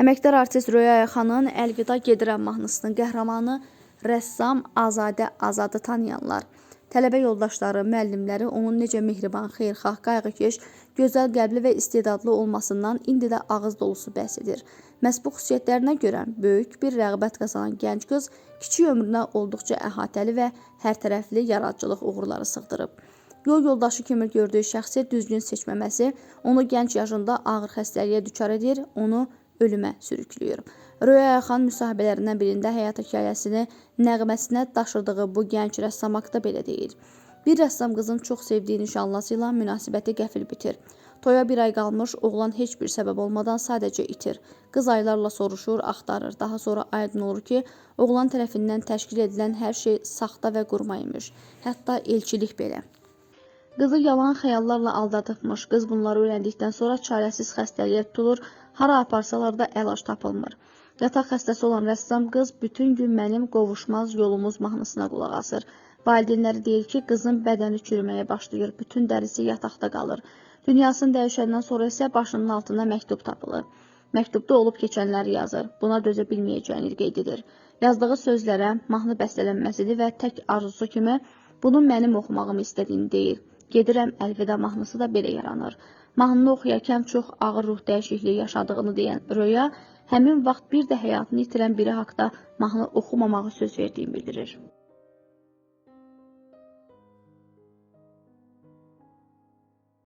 Əməkdar artist Röya Ayaxanın Əlvida gedirəm mahnısının qəhrəmanı rəssam Azadə Azadı tanıyanlar, tələbə yoldaşları, müəllimləri onun necə mehriban, xeyirxah, qayğıkeş, gözəl qəlbli və istedadlı olmasından indi də ağız dolusu bəhs edir. Məhz bu xüsusiyyətlərinə görə böyük bir rəğbət qazanan gənc qız kiçik ömrünə olduqca əhatəli və hərtərəfli yaradıcılıq uğurları sığdırıb. Yol yoldaşı kimi gördüyü şəxsi düzgün seçməməsi onu gənc yaşında ağır xəstəliyə düçar edir, onu ölümə sürüklüyor. Röya Ayaxan müsahibələrindən birində həyat hekayəsini nəğməsinə daşıdığı bu gənc rəssam haqqında belə deyir. Bir rəssam qızın çox sevdiyi nişanlısı ilə münasibəti qəfil bitir. Toya bir ay qalmış, oğlan heç bir səbəb olmadan sadəcə itir. Qız aylarla soruşur, axtarır. Daha sonra aydın olur ki, oğlan tərəfindən təşkil edilən hər şey saxta və qurma imiş. Hətta elçilik belə. Qızı yalan xəyallarla aldatıbmış. Qız bunları öyrəndikdən sonra çarəsiz xəstəliyə tutulur, hara aparsalar da əlac tapılmır. Yataq xəstəsi olan rəssam qız bütün gün mənim qovuşmaz yolumuz mahnısına qulaq asır. Valideynləri deyir ki, qızın bədəni çürüməyə başlayır, bütün dərisi yataqda qalır. Dünyasını dəyişəndən sonra isə başının altında məktub tapılır. Məktubda olub keçənləri yazır. Buna dözə bilməyəcəyini qeyd edir. Yazdığı sözlərə mahnı bəstələnməsidir və tək arzusu kimi bunu mənim oxumağımı istədiyini deyir. Gedirəm əlvida mahnısı da belə yaranır. Mahnını oxuyarkən çox ağır ruh dəyişikliyi yaşadığını deyən Röya, həmin vaxt bir də həyatını itirən biri haqda mahnı oxumamağı söz verdiyini bildirir.